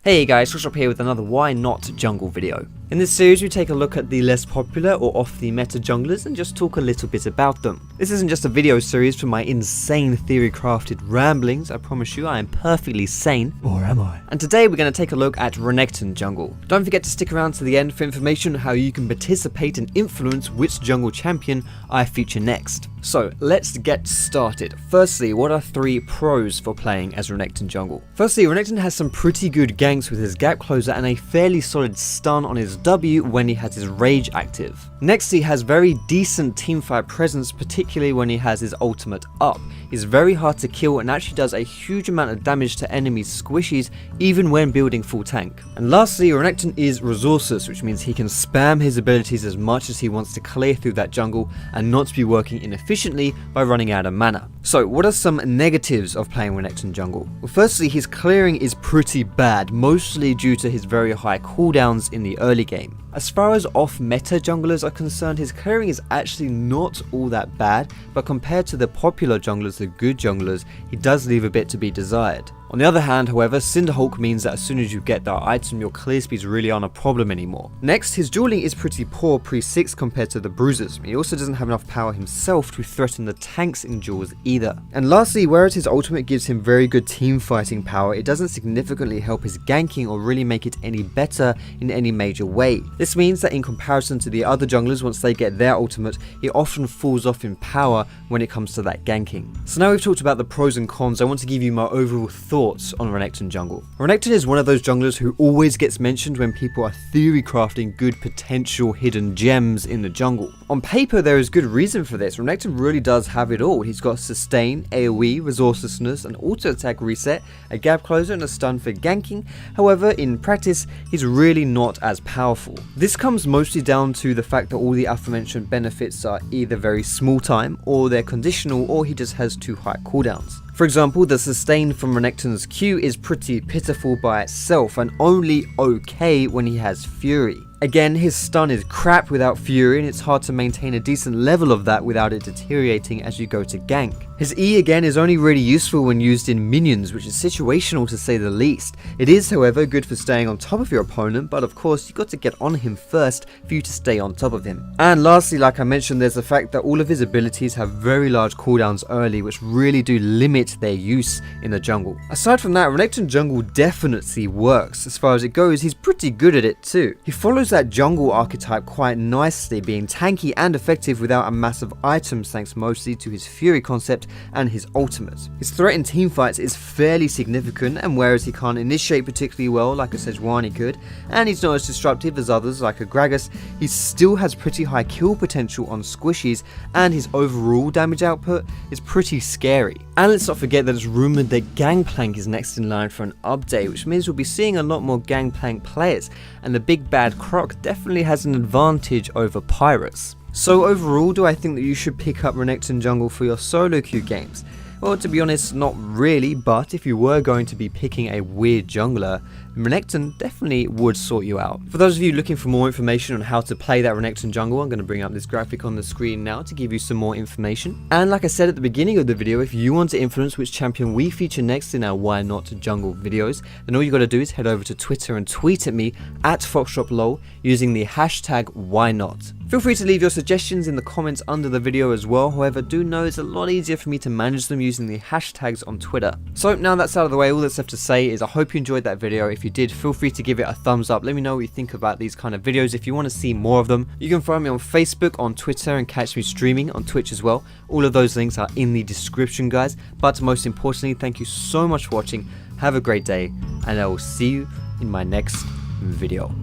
Hey guys, Switch Up here with another Why Not Jungle video. In this series we take a look at the less popular or off the meta junglers and just talk a little bit about them. This isn't just a video series for my insane theory crafted ramblings, I promise you I am perfectly sane. Or am I? And today we're going to take a look at Renekton jungle. Don't forget to stick around to the end for information on how you can participate and influence which jungle champion I feature next. So let's get started. Firstly, what are 3 pros for playing as Renekton jungle? Firstly, Renekton has some pretty good ganks with his gap closer and a fairly solid stun on his W when he has his rage active. Next, he has very decent teamfight presence, particularly when he has his ultimate up. He's very hard to kill and actually does a huge amount of damage to enemies' squishies even when building full tank. And lastly, Renekton is resourceless, which means he can spam his abilities as much as he wants to clear through that jungle and not be working inefficiently by running out of mana. So what are some negatives of playing Renekton jungle? Well, firstly, his clearing is pretty bad, mostly due to his very high cooldowns in the early game. As far as off-meta junglers are concerned, his clearing is actually not all that bad, but compared to the popular junglers, the good junglers, he does leave a bit to be desired. On the other hand, however, Cinderhulk means that as soon as you get that item, your clear speeds really aren't a problem anymore. Next, his dueling is pretty poor pre-6 compared to the bruisers. He also doesn't have enough power himself to threaten the tanks in duels either. And lastly, whereas his ultimate gives him very good team fighting power, it doesn't significantly help his ganking or really make it any better in any major way. This means that in comparison to the other junglers, once they get their ultimate, he often falls off in power when it comes to that ganking. So now we've talked about the pros and cons, I want to give you my overall thoughts on Renekton jungle. Renekton is one of those junglers who always gets mentioned when people are theory crafting good potential hidden gems in the jungle. On paper there is good reason for this. Renekton really does have it all. He's got sustain, AoE, resourcelessness, an auto attack reset, a gap closer and a stun for ganking. However, in practice he's really not as powerful. This comes mostly down to the fact that all the aforementioned benefits are either very small time or they're conditional, or he just has too high cooldowns. For example, the sustain from Renekton's Q is pretty pitiful by itself and only okay when he has Fury. Again, his stun is crap without Fury and it's hard to maintain a decent level of that without it deteriorating as you go to gank. His E again is only really useful when used in minions, which is situational to say the least. It is, however, good for staying on top of your opponent, but of course you got to get on him first for you to stay on top of him. And lastly, like I mentioned, there's the fact that all of his abilities have very large cooldowns early, which really do limit their use in the jungle. Aside from that, Renekton jungle definitely works. As far as it goes, he's pretty good at it too. He follows that jungle archetype quite nicely, being tanky and effective without a massive items thanks mostly to his Fury concept and his ultimate. His threat in teamfights is fairly significant, and whereas he can't initiate particularly well like a Sejuani could, and he's not as disruptive as others like a Gragas, he still has pretty high kill potential on squishies, and his overall damage output is pretty scary. And let's not forget that it's rumoured that Gangplank is next in line for an update, which means we'll be seeing a lot more Gangplank players, and the big bad Croc definitely has an advantage over Pirates. So overall, do I think that you should pick up Renekton jungle for your solo queue games? Well, to be honest, not really, but if you were going to be picking a weird jungler, Renekton definitely would sort you out. For those of you looking for more information on how to play that Renekton jungle, I'm going to bring up this graphic on the screen now to give you some more information. And like I said at the beginning of the video, if you want to influence which champion we feature next in our Why Not Jungle videos, then all you got to do is head over to Twitter and tweet at me at FoxDropLol using the hashtag WhyNot. Feel free to leave your suggestions in the comments under the video as well, however do know it's a lot easier for me to manage them using the hashtags on Twitter. So now that's out of the way, all that's left to say is I hope you enjoyed that video. If you did, feel free to give it a thumbs up. Let me know what you think about these kind of videos. If you want to see more of them, you can find me on Facebook, on Twitter, and catch me streaming on Twitch as well. All of those links are in the description, guys. But most importantly, thank you so much for watching. Have a great day, and I will see you in my next video.